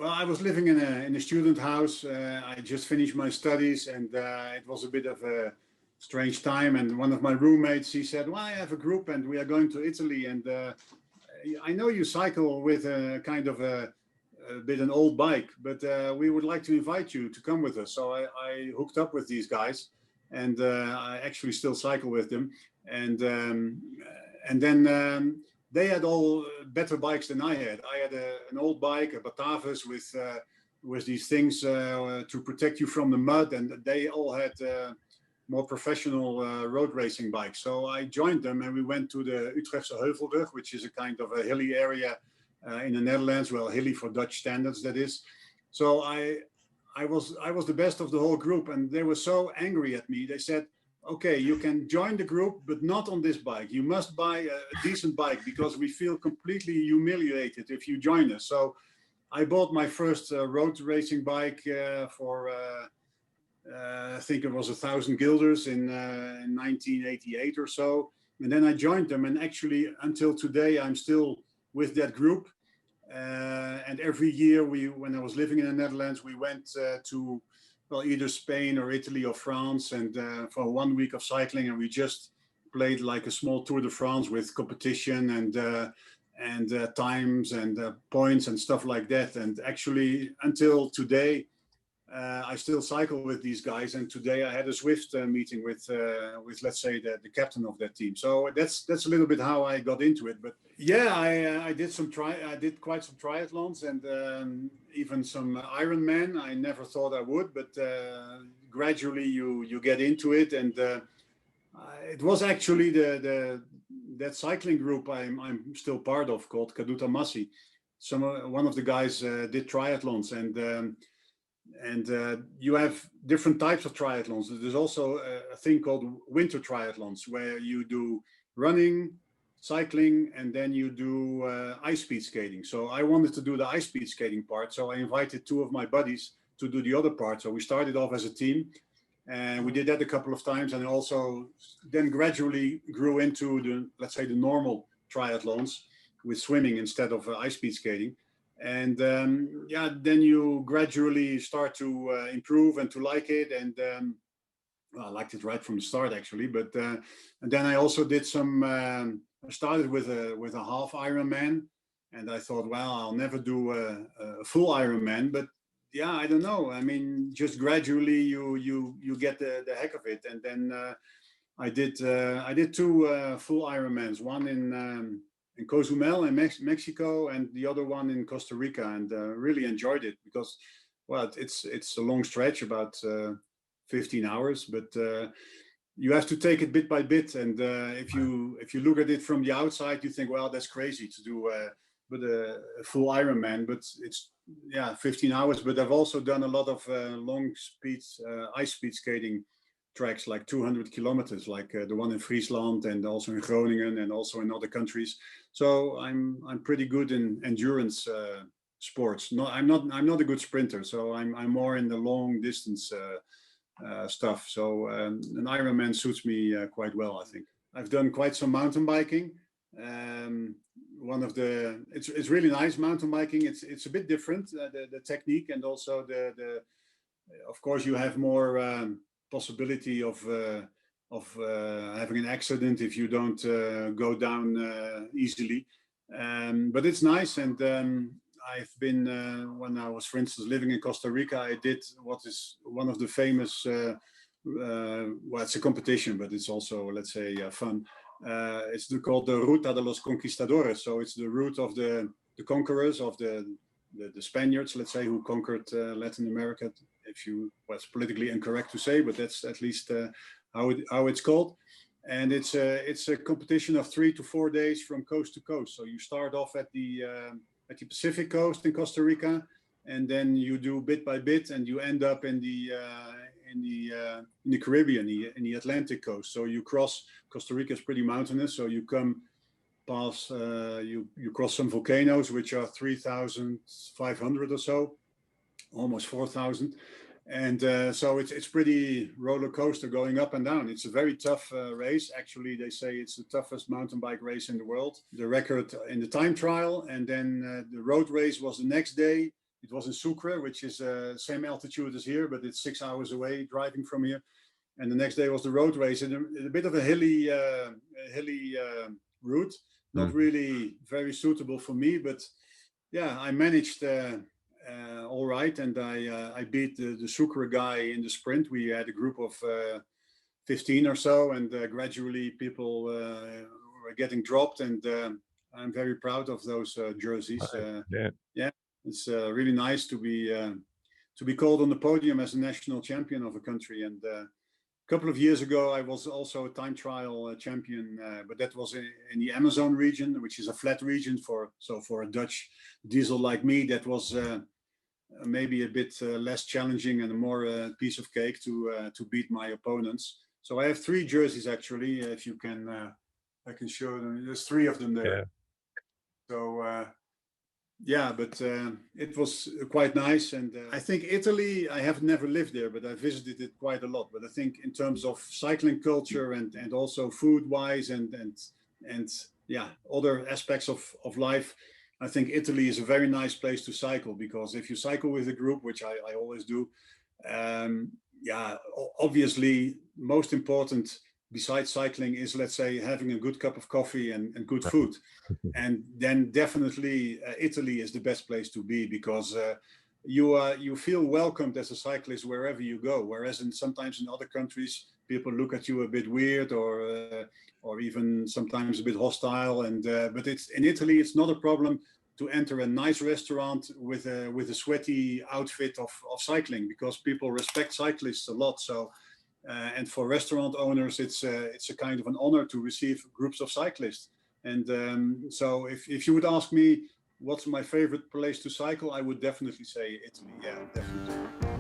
Well, I was living in a student house. I just finished my studies, and it was a bit of a strange time. And one of my roommates, he said, "Well, I have a group, and we are going to Italy. And I know you cycle with a kind of a bit an old bike, but we would like to invite you to come with us." So I hooked up with these guys, and I actually still cycle with them. And then they had all better bikes than I had. I had an old bike, a Batavus, with these things to protect you from the mud, and they all had more professional road racing bikes. So I joined them, and we went to the Utrechtse Heuvelrug, which is a kind of a hilly area in the Netherlands. Well, hilly for Dutch standards, that is. So I was the best of the whole group, and they were so angry at me. They said, "Okay, you can join the group, but not on this bike. You must buy a decent bike because we feel completely humiliated if you join us." So I bought my first road racing bike for I think it was 1,000 guilders in 1988 or so. And then I joined them, and actually until today I'm still with that group. And every year when I was living in the Netherlands, we went to either Spain or Italy or France, and for 1 week of cycling, and we just played like a small Tour de France with competition and times and points and stuff like that. And actually, until today, I still cycle with these guys. And today I had a Zwift meeting with let's say the captain of that team. So that's a little bit how I got into it. But yeah, I did quite some triathlons, and even some Ironman. I never thought I would, but gradually you get into it. And it was actually that cycling group I'm still part of, called Caduta Massi. One of the guys did triathlons, and you have different types of triathlons. There's also a thing called winter triathlons, where you do running, cycling, and then you do ice speed skating. So I wanted to do the ice speed skating part, so I invited two of my buddies to do the other part. So we started off as a team, and we did that a couple of times, and also then gradually grew into let's say the normal triathlons with swimming instead of ice speed skating. And then you gradually start to improve and to like it. And well, I liked it right from the start, actually. But and then I also did some. I started with a half Ironman, and I thought, well, I'll never do a full Ironman. But yeah, I don't know. I mean, just gradually you get the heck of it. And then I did two full Ironmans. One in Cozumel in Mexico, and the other one in Costa Rica, and really enjoyed it because, well, it's a long stretch, about 15 hours, but you have to take it bit by bit. And if you look at it from the outside, you think, well, that's crazy to do a full Ironman, but it's 15 hours. But I've also done a lot of long speed ice speed skating tracks, like 200 kilometers, like the one in Friesland, and also in Groningen, and also in other countries. So I'm pretty good in endurance sports. No, I'm not a good sprinter, so I'm more in the long distance stuff. So an Ironman suits me quite well, I think. I've done quite some mountain biking. It's really nice mountain biking. It's a bit different, the technique, and also the of course you have more possibility of having an accident if you don't go down easily. But it's nice. And I've been, when I was, for instance, living in Costa Rica, I did what is one of the famous, well, it's a competition, but it's also, let's say, fun. It's called the Ruta de los Conquistadores. So it's the route of the conquerors, of the Spaniards, let's say, who conquered Latin America. Well, it's politically incorrect to say, but that's at least how it's called. And it's a competition of 3 to 4 days from coast to coast. So you start off at the Pacific coast in Costa Rica, and then you do bit by bit, and you end up in the Caribbean, in the Atlantic coast. So you cross. Costa Rica is pretty mountainous, so you come past, you cross some volcanoes, which are 3,500 or so, almost 4,000. And so it's pretty roller coaster going up and down. It's a very tough race. Actually, they say it's the toughest mountain bike race in the world. The record in the time trial, and then the road race was the next day It was in Sucre, which is same altitude as here, but it's 6 hours away driving from here. And the next day was the road race, and a bit of a hilly route, not really very suitable for me. But yeah, I managed all right, and I beat the Sucre guy in the sprint. We had a group of 15 or so, and gradually people were getting dropped, and I'm very proud of those jerseys. Yeah, it's really nice to be called on the podium as a national champion of a country. And a couple of years ago, I was also a time trial champion, but that was in the Amazon region, which is a flat region for a Dutch diesel like me. That was maybe a bit less challenging and a more piece of cake to beat my opponents. So I have 3 jerseys actually. If you can, I can show them. There's 3 of them there. Yeah. So yeah, but it was quite nice. And I think Italy, I have never lived there, but I visited it quite a lot. But I think in terms of cycling culture and also food wise and yeah, other aspects of life, I think Italy is a very nice place to cycle, because if you cycle with a group, which I always do, yeah, obviously most important besides cycling is, let's say, having a good cup of coffee and good food. And then definitely Italy is the best place to be, because you feel welcomed as a cyclist wherever you go. Whereas sometimes in other countries, people look at you a bit weird or even sometimes a bit hostile. And but in Italy, it's not a problem to enter a nice restaurant with a sweaty outfit of cycling, because people respect cyclists a lot. So and for restaurant owners, it's a kind of an honor to receive groups of cyclists. And so if you would ask me what's my favorite place to cycle, I would definitely say Italy. Yeah, definitely.